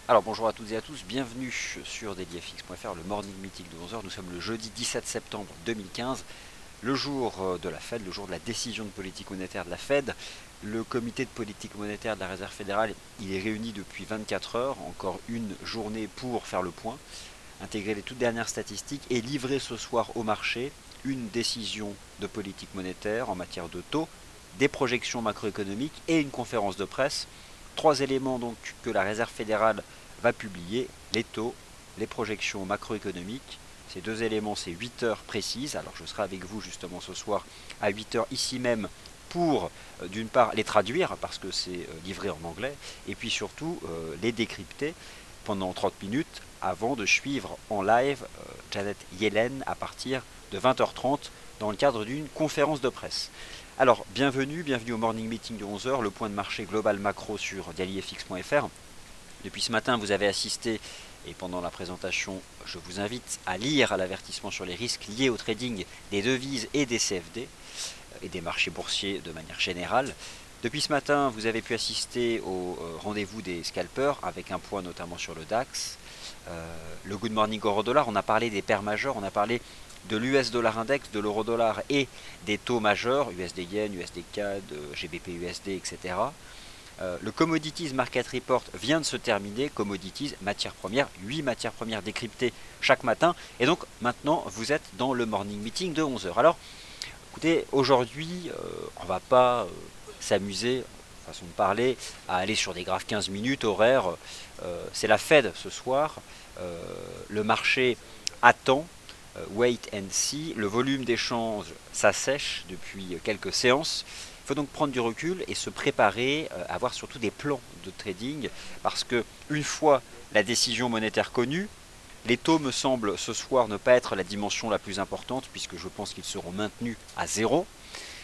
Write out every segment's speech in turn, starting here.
Alors bonjour à toutes et à tous, bienvenue sur dailyfx.fr, le morning meeting de 11 heures. Nous sommes le jeudi 17 septembre 2015, le jour de la Fed, le jour de la décision de politique monétaire de la Fed. Le comité de politique monétaire de la Réserve fédérale, il est réuni depuis 24 heures, encore une journée pour faire le point, intégrer les toutes dernières statistiques et livrer ce soir au marché une décision de politique monétaire en matière de taux, des projections macroéconomiques et une conférence de presse. Trois éléments donc que la Réserve fédérale va publier: les taux, les projections macroéconomiques. Ces deux éléments, c'est 8 heures précises. Alors je serai avec vous justement ce soir à 8 heures ici même pour d'une part les traduire parce que c'est livré en anglais et puis surtout les décrypter pendant 30 minutes avant de suivre en live Janet Yellen à partir de 20h30 dans le cadre d'une conférence de presse. Alors bienvenue au morning meeting de 11 heures, le point de marché global macro sur dailyfx.fr. Depuis ce matin, vous avez assisté, et pendant la présentation, je vous invite à lire l'avertissement sur les risques liés au trading des devises et des CFD, et des marchés boursiers de manière générale. Depuis ce matin, vous avez pu assister au rendez-vous des scalpers, avec un point notamment sur le DAX. Le Good Morning Euro Dollar, on a parlé des paires majeures, on a parlé de l'US Dollar Index, de l'Euro Dollar et des taux majeurs, USD Yen, USD CAD, GBP USD, etc. Le Commodities Market Report vient de se terminer. Commodities, matières premières, 8 matières premières décryptées chaque matin. Et donc maintenant, vous êtes dans le morning meeting de 11 heures. Alors, écoutez, aujourd'hui, on ne va pas s'amuser, façon de parler, à aller sur des graphes 15 minutes horaires. C'est la Fed ce soir. Le marché attend. Wait and see. Le volume d'échange s'assèche depuis quelques séances. Il faut donc prendre du recul et se préparer, avoir surtout des plans de trading, parce que une fois la décision monétaire connue, les taux me semblent ce soir ne pas être la dimension la plus importante, puisque je pense qu'ils seront maintenus à zéro.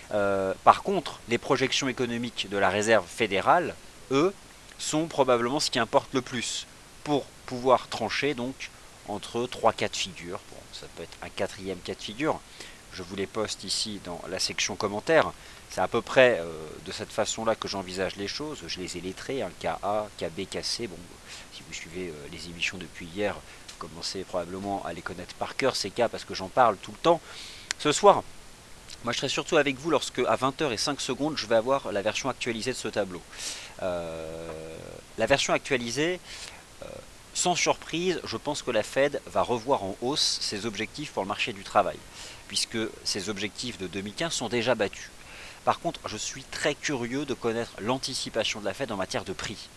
Par contre, les projections économiques de la Réserve fédérale, eux, sont probablement ce qui importe le plus, pour pouvoir trancher donc entre trois cas de figure. Bon, ça peut être un quatrième cas de figure. Je vous les poste ici dans la section commentaires. C'est à peu près de cette façon-là que j'envisage les choses. Je les ai lettrés, hein, KA, KB, KC. Bon, si vous suivez les émissions depuis hier, vous commencez probablement à les connaître par cœur, ces cas, parce que j'en parle tout le temps. Ce soir, moi je serai surtout avec vous lorsque à 20h05 je vais avoir la version actualisée de ce tableau. La version actualisée, sans surprise, je pense que la Fed va revoir en hausse ses objectifs pour le marché du travail, puisque ses objectifs de 2015 sont déjà battus. Par contre, je suis très curieux de connaître l'anticipation de la Fed en matière de prix,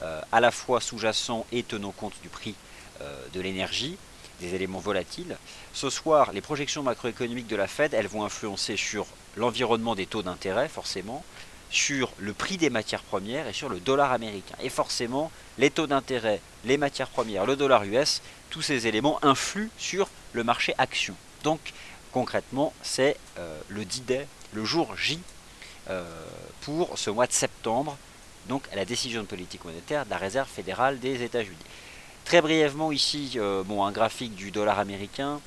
à la fois sous-jacent et tenant compte du prix de l'énergie, des éléments volatiles. Ce soir, les projections macroéconomiques de la Fed, elles vont influencer sur l'environnement des taux d'intérêt, forcément, sur le prix des matières premières et sur le dollar américain. Et forcément, les taux d'intérêt, les matières premières, le dollar US, tous ces éléments influent sur le marché action. Donc, concrètement, c'est le D-Day, le jour J, pour ce mois de septembre, donc à la décision de politique monétaire de la Réserve fédérale des États-Unis. Très brièvement ici, un graphique du dollar américain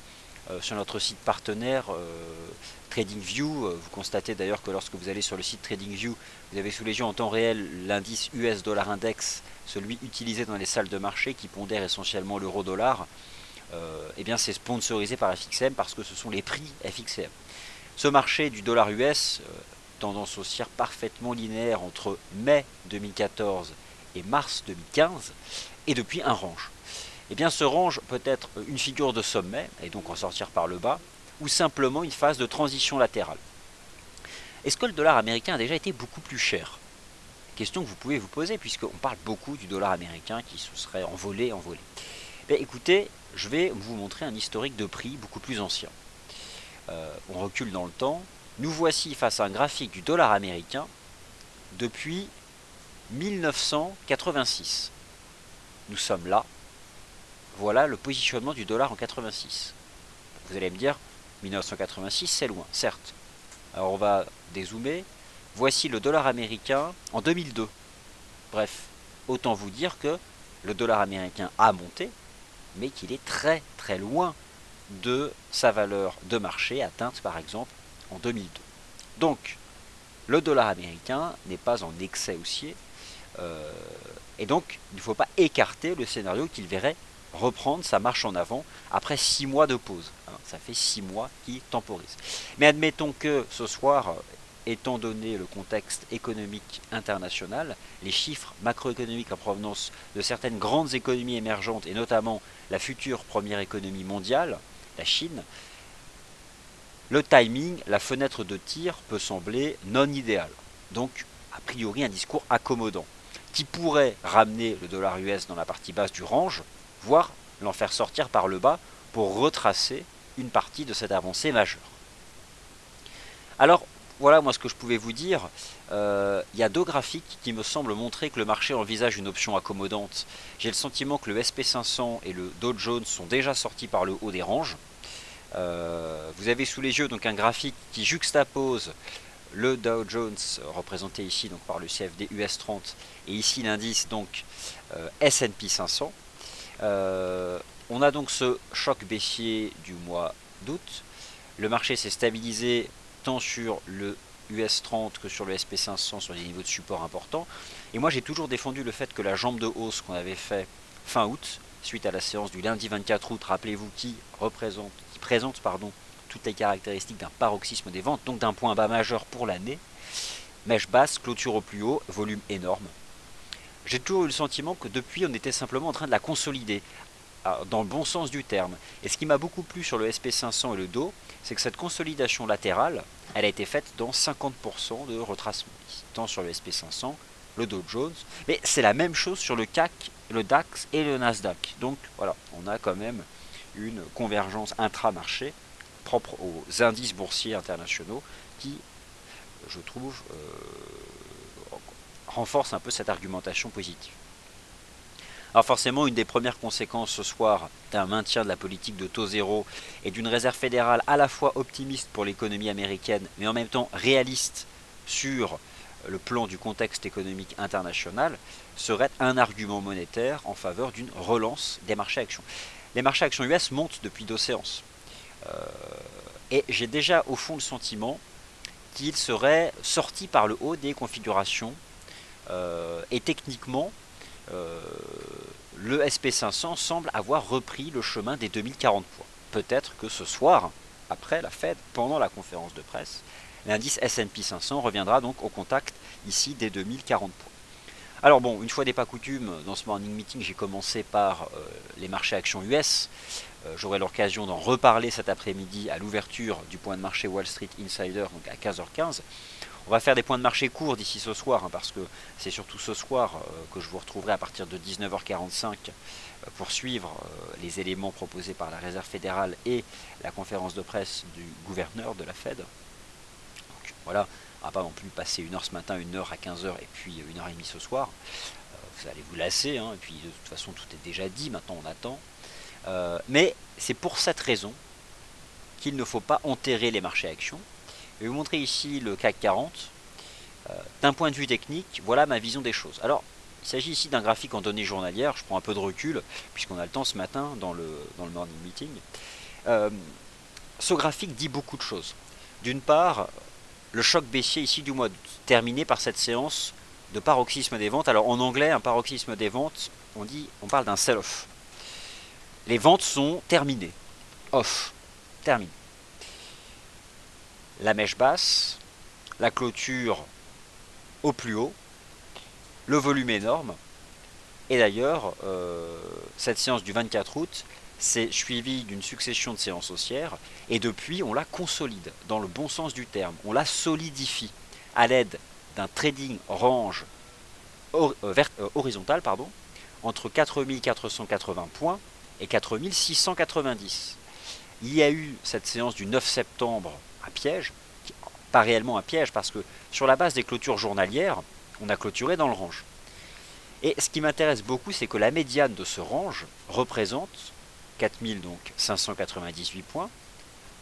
sur notre site partenaire TradingView. Vous constatez d'ailleurs que lorsque vous allez sur le site TradingView, vous avez sous les yeux en temps réel l'indice US Dollar Index, celui utilisé dans les salles de marché qui pondère essentiellement l'euro-dollar. Eh bien c'est sponsorisé par FXM parce que ce sont les prix FXM. Ce marché du dollar US, tendance haussière parfaitement linéaire entre mai 2014 et mars 2015, et depuis un range. Eh bien ce range peut être une figure de sommet, et donc en sortir par le bas, ou simplement une phase de transition latérale. Est-ce que le dollar américain a déjà été beaucoup plus cher? Question que vous pouvez vous poser, puisqu'on parle beaucoup du dollar américain qui se serait envolé. Bien, écoutez, je vais vous montrer un historique de prix beaucoup plus ancien. On recule dans le temps. Nous voici face à un graphique du dollar américain depuis 1986. Nous sommes là. Voilà le positionnement du dollar en 86. Vous allez me dire, 1986 c'est loin, certes. Alors on va dézoomer. Voici le dollar américain en 2002. Bref, autant vous dire que le dollar américain a monté, mais qu'il est très très loin de sa valeur de marché atteinte par exemple en 2002. Donc, le dollar américain n'est pas en excès haussier. Et donc, il ne faut pas écarter le scénario qu'il verrait reprendre sa marche en avant après 6 mois de pause. Ça fait 6 mois qu'il temporise. Mais admettons que ce soir, étant donné le contexte économique international, les chiffres macroéconomiques en provenance de certaines grandes économies émergentes, et notamment la future première économie mondiale, la Chine, le timing, la fenêtre de tir peut sembler non idéal. Donc, a priori, un discours accommodant, qui pourrait ramener le dollar US dans la partie basse du range, voire l'en faire sortir par le bas pour retracer une partie de cette avancée majeure. Alors, voilà moi ce que je pouvais vous dire. Il y a 2 graphiques qui me semblent montrer que le marché envisage une option accommodante. J'ai le sentiment que le SP500 et le Dow Jones sont déjà sortis par le haut des ranges. Vous avez sous les yeux donc un graphique qui juxtapose le Dow Jones représenté ici donc par le CFD US 30 et ici l'indice donc S&P 500. On a donc ce choc baissier du mois d'août. Le marché s'est stabilisé tant sur le US 30 que sur le SP 500 sur des niveaux de support importants. Et moi j'ai toujours défendu le fait que la jambe de hausse qu'on avait fait fin août, suite à la séance du lundi 24 août, rappelez-vous, qui présente toutes les caractéristiques d'un paroxysme des ventes, donc d'un point bas majeur pour l'année, mèche basse, clôture au plus haut, volume énorme. J'ai toujours eu le sentiment que depuis on était simplement en train de la consolider, dans le bon sens du terme. Et ce qui m'a beaucoup plu sur le SP500 et le Dow, c'est que cette consolidation latérale, elle a été faite dans 50% de retracement, tant sur le SP500, le Dow Jones, mais c'est la même chose sur le CAC, le DAX et le Nasdaq. Donc voilà, on a quand même une convergence intra-marché propre aux indices boursiers internationaux qui, je trouve, renforce un peu cette argumentation positive. Alors forcément, une des premières conséquences ce soir d'un maintien de la politique de taux zéro et d'une réserve fédérale à la fois optimiste pour l'économie américaine, mais en même temps réaliste sur le plan du contexte économique international, serait un argument monétaire en faveur d'une relance des marchés actions. Les marchés actions US montent depuis 2 séances. Et j'ai déjà au fond le sentiment qu'ils seraient sortis par le haut des configurations et techniquement le SP500 semble avoir repris le chemin des 2040 points. Peut-être que ce soir, après la Fed, pendant la conférence de presse, l'indice S&P 500 reviendra donc au contact ici des 2040 points. Alors bon, une fois n'est pas coutume, dans ce morning meeting, j'ai commencé par les marchés actions US. J'aurai l'occasion d'en reparler cet après-midi à l'ouverture du point de marché Wall Street Insider, donc à 15h15. On va faire des points de marché courts d'ici ce soir, parce que c'est surtout ce soir que je vous retrouverai à partir de 19h45 pour suivre les éléments proposés par la Réserve fédérale et la conférence de presse du gouverneur de la Fed. Donc voilà, on ne va pas non plus passer 1 heure ce matin, 1 heure à 15h et puis 1h30 ce soir. Vous allez vous lasser, et puis de toute façon tout est déjà dit, maintenant on attend. Mais c'est pour cette raison qu'il ne faut pas enterrer les marchés actions. Je vais vous montrer ici le CAC 40. D'un point de vue technique, voilà ma vision des choses. Alors, il s'agit ici d'un graphique en données journalières. Je prends un peu de recul, puisqu'on a le temps ce matin dans le morning meeting. Ce graphique dit beaucoup de choses. D'une part, le choc baissier ici du mois d'août, terminé par cette séance de paroxysme des ventes. Alors en anglais, un paroxysme des ventes, on parle d'un sell-off. Les ventes sont terminées. Off. Terminé. La mèche basse, la clôture au plus haut, le volume énorme. Et d'ailleurs, cette séance du 24 août s'est suivie d'une succession de séances haussières. Et depuis, on la consolide, dans le bon sens du terme. On la solidifie à l'aide d'un trading range horizontal entre 4480 points et 4690. Il y a eu cette séance du 9 septembre un piège, pas réellement un piège parce que sur la base des clôtures journalières, on a clôturé dans le range. Et ce qui m'intéresse beaucoup, c'est que la médiane de ce range représente 4598 points.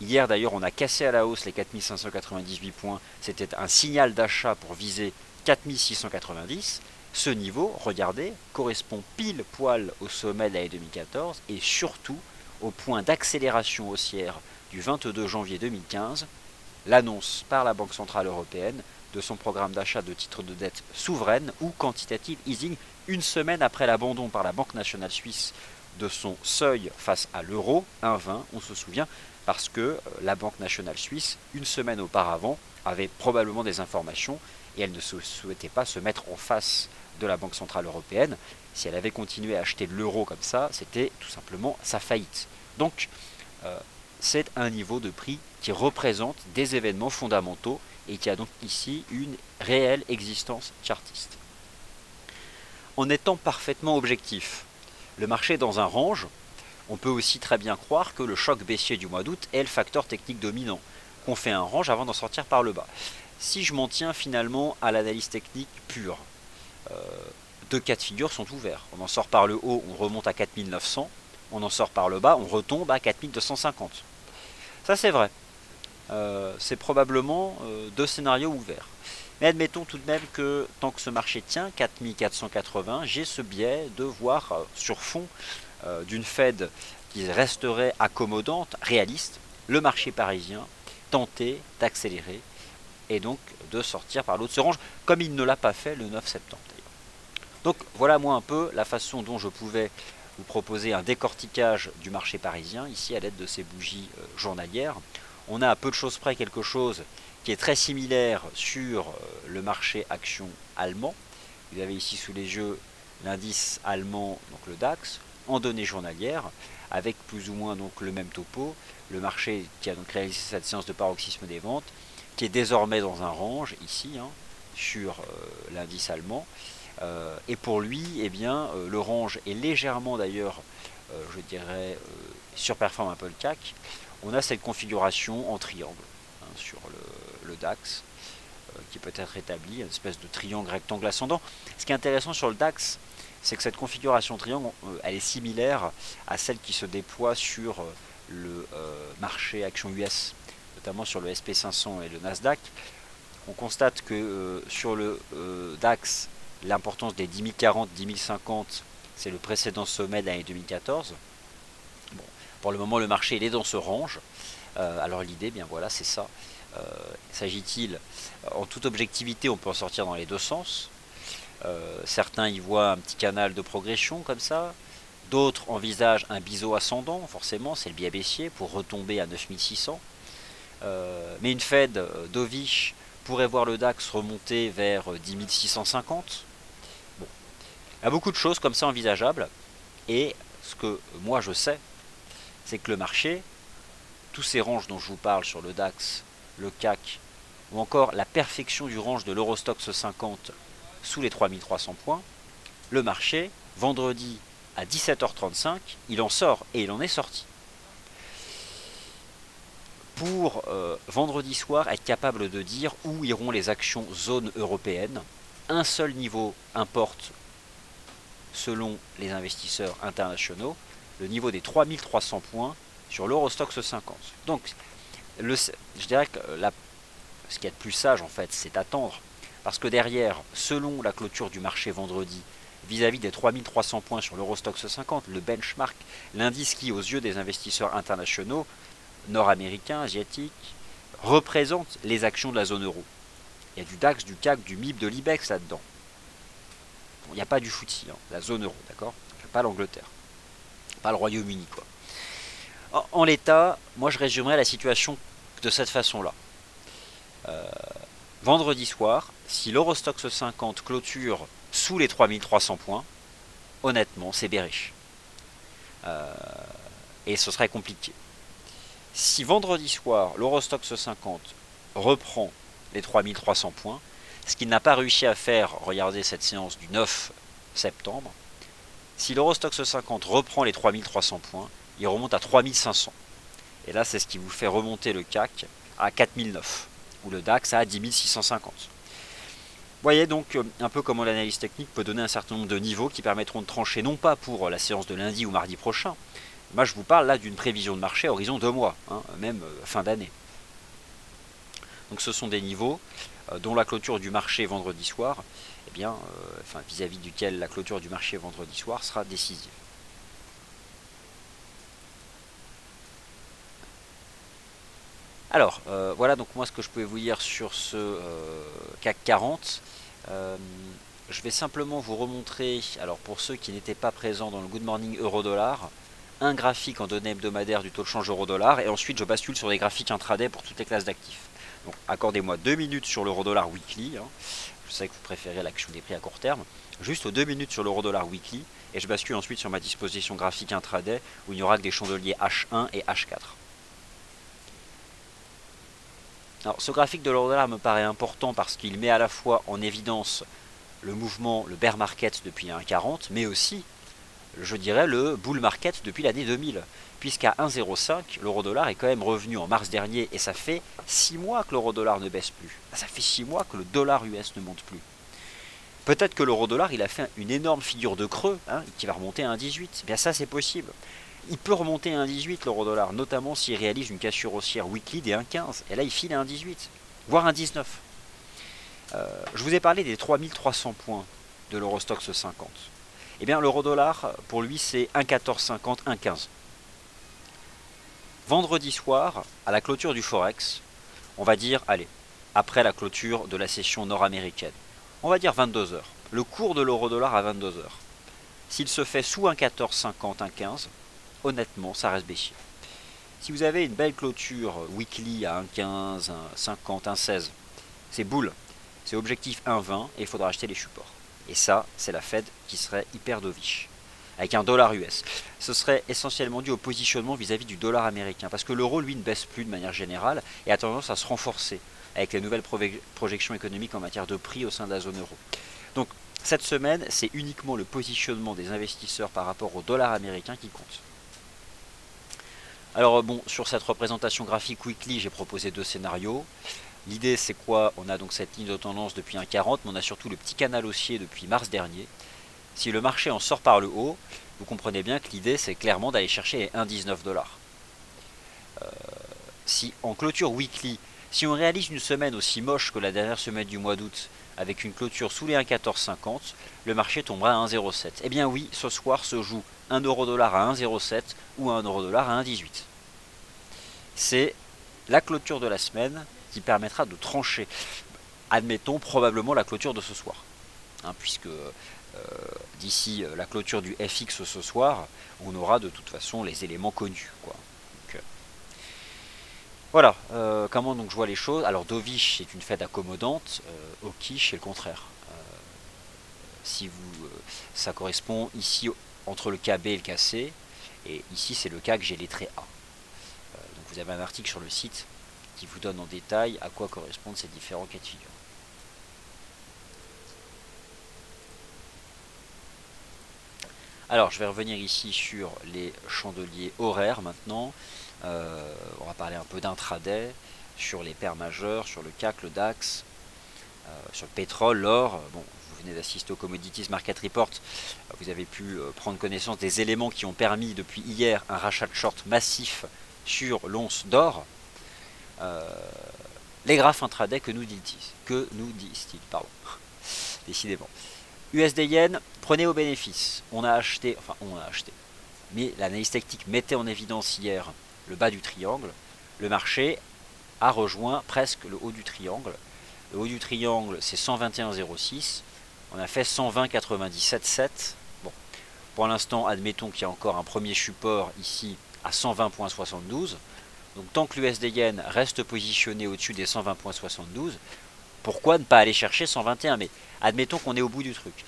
Hier d'ailleurs, on a cassé à la hausse les 4598 points, c'était un signal d'achat pour viser 4690. Ce niveau, regardez, correspond pile poil au sommet de l'année 2014 et surtout au point d'accélération haussière du 22 janvier 2015 l'annonce par la Banque Centrale Européenne de son programme d'achat de titres de dette souveraine ou quantitative easing, une semaine après l'abandon par la Banque nationale suisse de son seuil face à l'euro, 1,20, on se souvient, parce que la Banque nationale suisse, une semaine auparavant, avait probablement des informations et elle ne souhaitait pas se mettre en face de la Banque Centrale Européenne. Si elle avait continué à acheter de l'euro comme ça, c'était tout simplement sa faillite. Donc, c'est un niveau de prix qui représente des événements fondamentaux et qui a donc ici une réelle existence chartiste. En étant parfaitement objectif, le marché est dans un range. On peut aussi très bien croire que le choc baissier du mois d'août est le facteur technique dominant, qu'on fait un range avant d'en sortir par le bas. Si je m'en tiens finalement à l'analyse technique pure, deux cas de figure sont ouverts. On en sort par le haut, on remonte à 4900, on en sort par le bas, on retombe à 4250. Ça c'est vrai. C'est probablement deux scénarios ouverts. Mais admettons tout de même que tant que ce marché tient, 4480, j'ai ce biais de voir sur fond d'une Fed qui resterait accommodante, réaliste, le marché parisien tenter d'accélérer et donc de sortir par l'autre se range, comme il ne l'a pas fait le 9 septembre d'ailleurs. Donc voilà moi un peu la façon dont je pouvais vous proposer un décortiquage du marché parisien, ici à l'aide de ces bougies journalières. On a à peu de choses près quelque chose qui est très similaire sur le marché action allemand. Vous avez ici sous les yeux l'indice allemand, donc le DAX, en données journalières, avec plus ou moins donc le même topo. Le marché qui a donc réalisé cette séance de paroxysme des ventes, qui est désormais dans un range ici, sur l'indice allemand. Et pour lui, eh bien, le range est légèrement d'ailleurs, je dirais, surperforme un peu le CAC. On a cette configuration en triangle sur le DAX qui peut être établie, une espèce de triangle rectangle ascendant. Ce qui est intéressant sur le DAX, c'est que cette configuration triangle, elle est similaire à celle qui se déploie sur le marché action US, notamment sur le SP500 et le Nasdaq. On constate que sur le DAX, l'importance des 10 040, 10 050, c'est le précédent sommet de l'année 2014. Bon, pour le moment, le marché il est dans ce range. Alors l'idée, bien voilà, c'est ça. S'agit-il, en toute objectivité, on peut en sortir dans les deux sens. Certains y voient un petit canal de progression comme ça. D'autres envisagent un biseau ascendant, forcément, c'est le biais baissier, pour retomber à 9600. Mais une Fed dovish pourrait voir le DAX remonter vers 10 650. Bon. Il y a beaucoup de choses comme ça envisageables. Et ce que moi je sais, c'est que le marché, tous ces ranges dont je vous parle sur le DAX, le CAC, ou encore la perfection du range de l'Eurostoxx 50 sous les 3300 points, le marché, vendredi à 17h35, il en sort et il en est sorti. Pour vendredi soir être capable de dire où iront les actions zone européenne, un seul niveau importe selon les investisseurs internationaux, le niveau des 3300 points sur l'Eurostoxx 50. Donc, je dirais que ce qui est de plus sage en fait, c'est d'attendre, parce que derrière, selon la clôture du marché vendredi, vis-à-vis des 3300 points sur l'Eurostoxx 50, le benchmark, l'indice qui, aux yeux des investisseurs internationaux, nord-américains, asiatiques, représente les actions de la zone euro. Il y a du DAX, du CAC, du MIB, de l'IBEX là-dedans. Bon, il n'y a pas du FTSE, la zone euro, d'accord? Pas l'Angleterre, pas le Royaume-Uni, quoi. En l'état, moi je résumerai la situation de cette façon-là. Vendredi soir, si l'Eurostoxx 50 clôture sous les 3300 points, honnêtement, c'est bearish. Et ce serait compliqué. Si vendredi soir, l'Eurostoxx 50 reprend les 3300 points, ce qu'il n'a pas réussi à faire, regardez cette séance du 9 septembre, si l'Eurostoxx 50 reprend les 3300 points, il remonte à 3500. Et là, c'est ce qui vous fait remonter le CAC à 4009, ou le DAX à 10 650. Vous voyez donc un peu comment l'analyse technique peut donner un certain nombre de niveaux qui permettront de trancher, non pas pour la séance de lundi ou mardi prochain. Moi, je vous parle là d'une prévision de marché à horizon 2 mois, même fin d'année. Donc ce sont des niveaux dont la clôture du marché vendredi soir, vis-à-vis duquel la clôture du marché vendredi soir sera décisive. Alors, voilà donc moi ce que je pouvais vous dire sur ce CAC 40. Je vais simplement vous remontrer, alors pour ceux qui n'étaient pas présents dans le Good Morning Euro-Dollar, un graphique en données hebdomadaires du taux de change euro-dollar, et ensuite je bascule sur des graphiques intraday pour toutes les classes d'actifs. Donc accordez-moi 2 minutes sur l'euro-dollar weekly, hein. Je sais que vous préférez l'action des prix à court terme, juste aux 2 minutes sur l'euro-dollar weekly, et je bascule ensuite sur ma disposition graphique intraday, où il n'y aura que des chandeliers H1 et H4. Alors ce graphique de l'euro-dollar me paraît important parce qu'il met à la fois en évidence le mouvement, le bear market depuis 1,40, mais aussi, je dirais, le bull market depuis l'année 2000. Puisqu'à 1,05, l'euro-dollar est quand même revenu en mars dernier, et ça fait 6 mois que l'euro-dollar ne baisse plus. Ça fait 6 mois que le dollar US ne monte plus. Peut-être que l'euro-dollar, il a fait une énorme figure de creux, hein, qui va remonter à 1,18. Bien ça, c'est possible. Il peut remonter à 1,18 l'euro-dollar, notamment s'il réalise une cassure haussière weekly des 1,15. Et là, il file à 1,18, voire 1,19. Je vous ai parlé des 3300 points de l'Eurostoxx 50. Eh bien, l'euro-dollar, pour lui, c'est 1,1450, 1,15. Vendredi soir, à la clôture du Forex, on va dire, allez, après la clôture de la session nord-américaine, on va dire 22 heures. Le cours de l'euro-dollar à 22 heures. S'il se fait sous 1,1450, 1,15, honnêtement, ça reste baissier. Si vous avez une belle clôture weekly à 1,15, 1,50, 1,16, c'est boule. C'est objectif 1,20 et il faudra acheter les supports. Et ça, c'est la Fed qui serait hyper dovish. Avec un dollar US. Ce serait essentiellement dû au positionnement vis-à-vis du dollar américain. Parce que l'euro, lui, ne baisse plus de manière générale et a tendance à se renforcer avec les nouvelles projections économiques en matière de prix au sein de la zone euro. Donc, cette semaine, c'est uniquement le positionnement des investisseurs par rapport au dollar américain qui compte. Alors bon, sur cette représentation graphique weekly, j'ai proposé 2 scénarios. L'idée c'est quoi? On a donc cette ligne de tendance depuis 1,40, mais on a surtout le petit canal haussier depuis mars dernier. Si le marché en sort par le haut, vous comprenez bien que l'idée c'est clairement d'aller chercher les 1,19 $. Si en clôture weekly, si on réalise une semaine aussi moche que la dernière semaine du mois d'août, avec une clôture sous les 1,1450, le marché tombera à 1,07. Eh bien oui, ce soir se joue 1 euro-dollar à 1,07 ou 1 euro-dollar à 1,18. C'est la clôture de la semaine qui permettra de trancher, admettons, probablement la clôture de ce soir. Hein, puisque d'ici la clôture du FX ce soir, on aura de toute façon les éléments connus, quoi. Donc, voilà, comment donc je vois les choses. Alors dovish c'est une Fed accommodante, hawkish c'est le contraire. Si vous, ça correspond ici entre le KB et le KC, et ici c'est le cas que j'ai lettré A. Donc vous avez un article sur le site qui vous donne en détail à quoi correspondent ces différents cas de figure. Alors je vais revenir ici sur les chandeliers horaires maintenant. On va parler un peu d'intraday, sur les paires majeures, sur le CAC, le DAX, sur le pétrole, l'or. Bon, vous venez d'assister au Commodities Market Report, vous avez pu prendre connaissance des éléments qui ont permis depuis hier un rachat de short massif sur l'once d'or. Les graphes intraday que nous disent-ils, pardon, décidément. USD Yen, prenez au bénéfice. On a acheté, mais l'analyse technique mettait en évidence hier le bas du triangle. Le marché a rejoint presque le haut du triangle. Le haut du triangle, c'est 121,06. On a fait 120,97,7. Bon, pour l'instant, admettons qu'il y a encore un premier support ici à 120,72. Donc tant que l'USD Yen reste positionné au-dessus des 120,72, pourquoi ne pas aller chercher 121? Mais admettons qu'on est au bout du truc.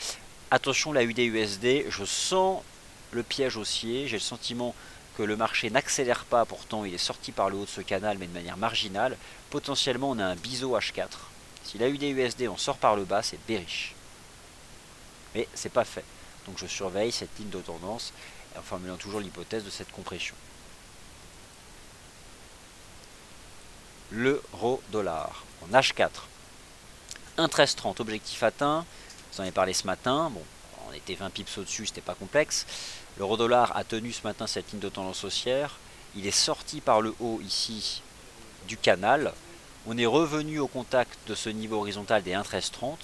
Attention, la UD-USD, je sens le piège haussier. J'ai le sentiment que le marché n'accélère pas, pourtant il est sorti par le haut de ce canal, mais de manière marginale. Potentiellement, on a un biseau H4. Si la UD-USD on sort par le bas, c'est bearish. Mais c'est pas fait. Donc je surveille cette ligne de tendance en formulant toujours l'hypothèse de cette compression. L'euro-dollar en H4. 1,1330, objectif atteint. Vous en avez parlé ce matin. Bon, on était 20 pips au-dessus, c'était pas complexe. L'euro-dollar a tenu ce matin cette ligne de tendance haussière. Il est sorti par le haut ici du canal. On est revenu au contact de ce niveau horizontal des 1,1330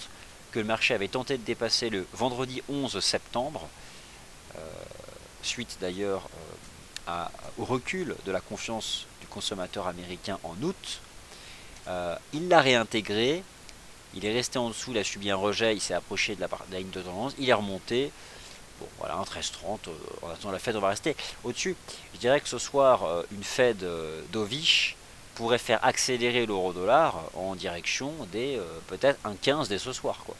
que le marché avait tenté de dépasser le vendredi 11 septembre. Suite d'ailleurs au recul de la confiance du consommateur américain en août. Il l'a réintégré, il est resté en dessous, il a subi un rejet, il s'est approché de la ligne de tendance, il est remonté. Bon, voilà, un 13,30, en attendant la Fed, on va rester au-dessus. Je dirais que ce soir, une Fed dovish pourrait faire accélérer l'euro-dollar en direction des peut-être un 15 dès ce soir, quoi.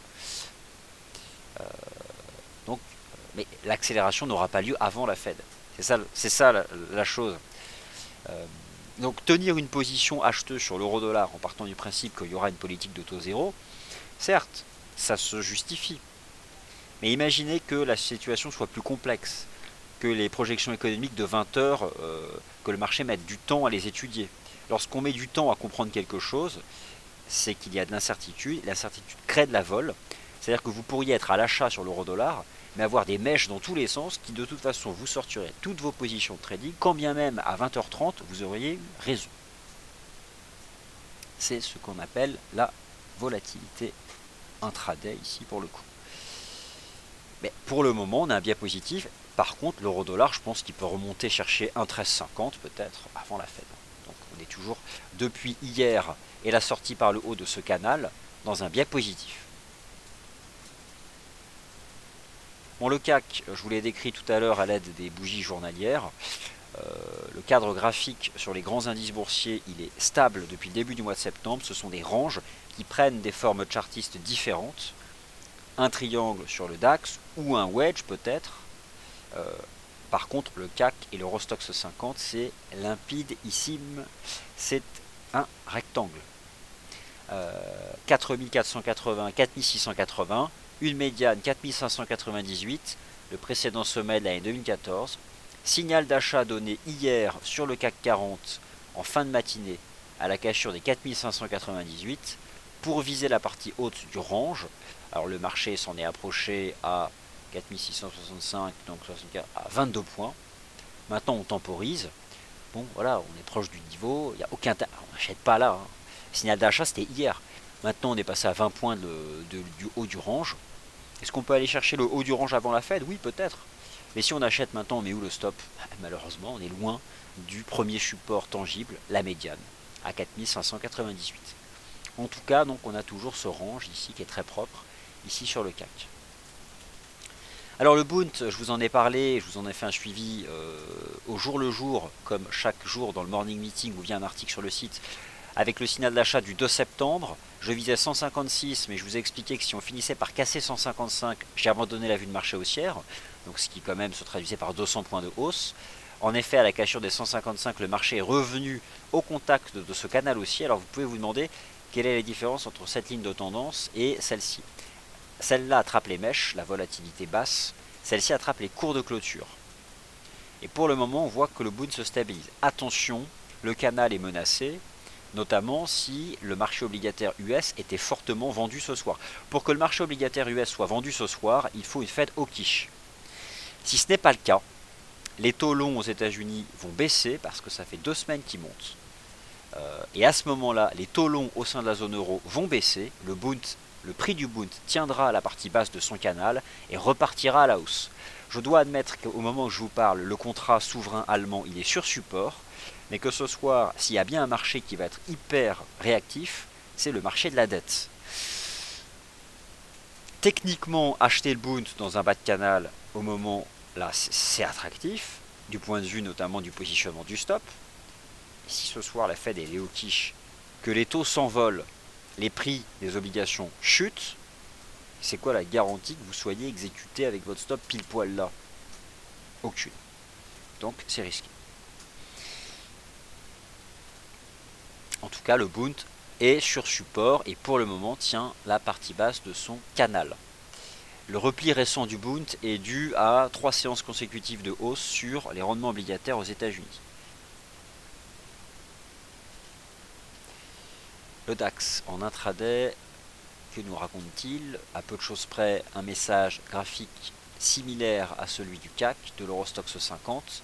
Donc, mais l'accélération n'aura pas lieu avant la Fed. C'est ça la chose. Euh, donc tenir une position acheteuse sur l'euro-dollar en partant du principe qu'il y aura une politique de taux zéro, certes, ça se justifie. Mais imaginez que la situation soit plus complexe, que les projections économiques de 20 heures, que le marché mette du temps à les étudier. Lorsqu'on met du temps à comprendre quelque chose, c'est qu'il y a de l'incertitude. L'incertitude crée de la vol. C'est-à-dire que vous pourriez être à l'achat sur l'euro-dollar, mais avoir des mèches dans tous les sens qui de toute façon vous sortirez toutes vos positions de trading, quand bien même à 20h30 vous auriez eu raison. C'est ce qu'on appelle la volatilité intraday ici pour le coup. Mais pour le moment on a un biais positif. Par contre l'euro-dollar, je pense qu'il peut remonter chercher un 13,50 peut-être avant la Fed. Donc on est toujours depuis hier et la sortie par le haut de ce canal dans un biais positif. Bon, le CAC, je vous l'ai décrit tout à l'heure à l'aide des bougies journalières. Le cadre graphique sur les grands indices boursiers, il est stable depuis le début du mois de septembre. Ce sont des ranges qui prennent des formes chartistes différentes. Un triangle sur le DAX ou un wedge peut-être. Par contre, le CAC et l'Eurostoxx 50, c'est limpide ici. C'est un rectangle. 4480, 4680, une médiane 4598, le précédent sommet de l'année 2014. Signal d'achat donné hier sur le CAC 40 en fin de matinée à la cassure des 4598 pour viser la partie haute du range. Alors le marché s'en est approché à 4665, donc à 22 points. Maintenant on temporise. Bon voilà, on est proche du niveau, il n'y a aucun on n'achète pas là. Hein. Signal d'achat c'était hier. Maintenant on est passé à 20 points du haut du range. Est-ce qu'on peut aller chercher le haut du range avant la Fed? Oui, peut-être. Mais si on achète maintenant, on met où le stop? Malheureusement, on est loin du premier support tangible, la médiane, à 4598. En tout cas, donc, on a toujours ce range ici qui est très propre, ici sur le CAC. Alors le Bund, je vous en ai parlé, je vous en ai fait un suivi au jour le jour, comme chaque jour dans le morning meeting où vient un article sur le site, avec le signal d'achat du 2 septembre. Je visais 156, mais je vous ai expliqué que si on finissait par casser 155, j'ai abandonné la vue de marché haussière, donc ce qui quand même se traduisait par 200 points de hausse. En effet, à la cassure des 155, le marché est revenu au contact de ce canal haussier. Alors vous pouvez vous demander quelle est la différence entre cette ligne de tendance et celle-ci. Celle-là attrape les mèches, la volatilité basse. Celle-ci attrape les cours de clôture. Et pour le moment, on voit que le Bund se stabilise. Attention, le canal est menacé, notamment si le marché obligataire US était fortement vendu ce soir. Pour que le marché obligataire US soit vendu ce soir, il faut une Fed hawkish. Si ce n'est pas le cas, les taux longs aux États-Unis vont baisser parce que ça fait 2 semaines qu'ils montent. Et à ce moment-là, les taux longs au sein de la zone euro vont baisser. Le prix du Bund tiendra à la partie basse de son canal et repartira à la hausse. Je dois admettre qu'au moment où je vous parle, le contrat souverain allemand il est sur support. Mais que ce soir, s'il y a bien un marché qui va être hyper réactif, c'est le marché de la dette. Techniquement, acheter le Bund dans un bas de canal au moment là, c'est attractif, du point de vue notamment du positionnement du stop. Et si ce soir la Fed est hawkish, que les taux s'envolent, les prix des obligations chutent, c'est quoi la garantie que vous soyez exécuté avec votre stop pile poil là? Aucune. Donc c'est risqué. En tout cas, le Bund est sur support et pour le moment tient la partie basse de son canal. Le repli récent du Bund est dû à 3 séances consécutives de hausse sur les rendements obligataires aux États-Unis. Le DAX en intraday, que nous raconte-t-il? À peu de choses près, un message graphique similaire à celui du CAC, de l'Eurostoxx 50.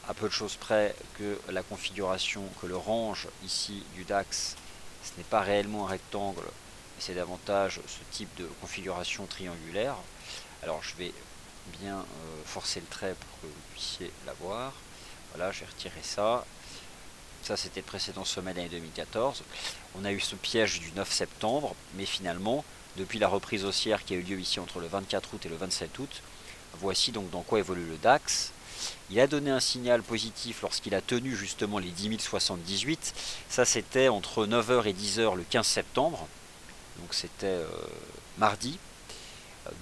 À peu de choses près que la configuration, que le range ici du DAX, ce n'est pas réellement un rectangle, mais c'est davantage ce type de configuration triangulaire. Alors je vais bien forcer le trait pour que vous puissiez la voir. Voilà, j'ai retiré ça. Ça, c'était le précédent sommet de l'année 2014. On a eu ce piège du 9 septembre, mais finalement, depuis la reprise haussière qui a eu lieu ici entre le 24 août et le 27 août, voici donc dans quoi évolue le DAX. Il a donné un signal positif lorsqu'il a tenu justement les 10 078. Ça, c'était entre 9h et 10h le 15 septembre. Donc c'était mardi.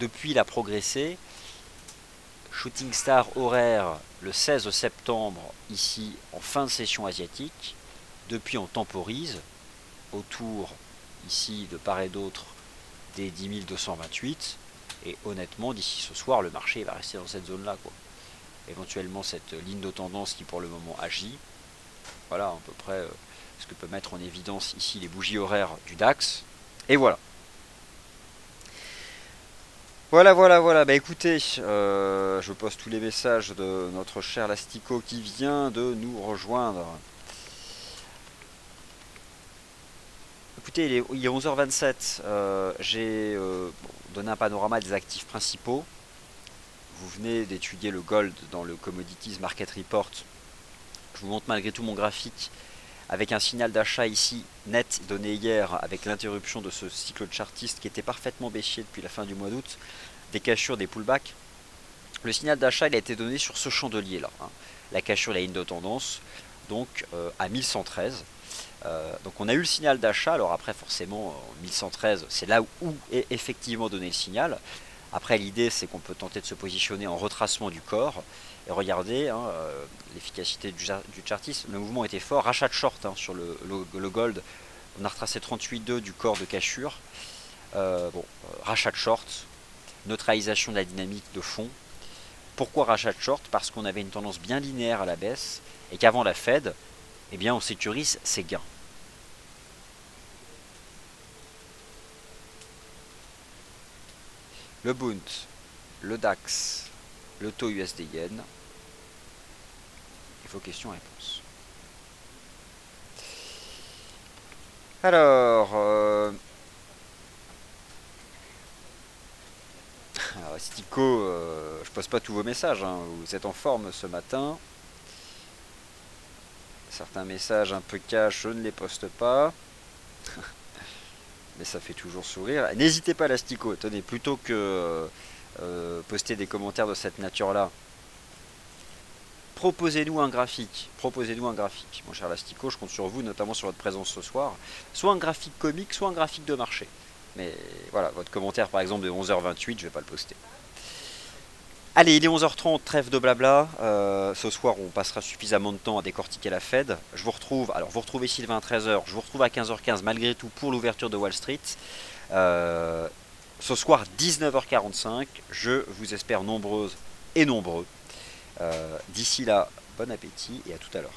Depuis, il a progressé. Shooting Star horaire le 16 septembre, ici en fin de session asiatique. Depuis, on temporise autour, ici, de part et d'autre, des 10 228. Et honnêtement, d'ici ce soir, le marché va rester dans cette zone-là, quoi. Éventuellement, cette ligne de tendance qui, pour le moment, agit. Voilà, à peu près ce que peut mettre en évidence ici les bougies horaires du DAX. Et voilà. Voilà. Bah écoutez, je poste tous les messages de notre cher Lastico qui vient de nous rejoindre. Écoutez, il est 11h27. J'ai donné un panorama des actifs principaux. Vous venez d'étudier le gold dans le Commodities Market Report. Je vous montre malgré tout mon graphique avec un signal d'achat ici net donné hier avec l'interruption de ce cycle chartiste qui était parfaitement baissier depuis la fin du mois d'août, des cassures, des pullbacks. Le signal d'achat il a été donné sur ce chandelier là, hein. La cassure, la ligne de tendance, donc à 1113. Donc on a eu le signal d'achat, alors après forcément 1113 c'est là où est effectivement donné le signal. Après l'idée c'est qu'on peut tenter de se positionner en retracement du corps. Et regardez hein, l'efficacité du chartisme, le mouvement était fort, rachat de short hein, sur le gold, on a retracé 38,2 du corps de cassure. Rachat de short, neutralisation de la dynamique de fond. Pourquoi rachat de short? Parce qu'on avait une tendance bien linéaire à la baisse et qu'avant la Fed, eh bien on sécurise ses gains. Le Bund, le DAX, le taux USD Yen. Il faut questions-réponses. Alors, Stico, je pose pas tous vos messages, hein. Vous êtes en forme ce matin. Certains messages un peu cash, je ne les poste pas. Mais ça fait toujours sourire. N'hésitez pas, Lastico, tenez, plutôt que poster des commentaires de cette nature-là, proposez-nous un graphique. Mon cher Lastico, je compte sur vous, notamment sur votre présence ce soir. Soit un graphique comique, soit un graphique de marché. Mais voilà, votre commentaire par exemple de 11h28, je vais pas le poster. Allez, il est 11h30, trêve de blabla. Ce soir, on passera suffisamment de temps à décortiquer la Fed. Je vous retrouve, alors vous retrouvez Sylvain à 13h, je vous retrouve à 15h15 malgré tout pour l'ouverture de Wall Street. Ce soir, 19h45, je vous espère nombreuses et nombreux. D'ici là, bon appétit et à tout à l'heure.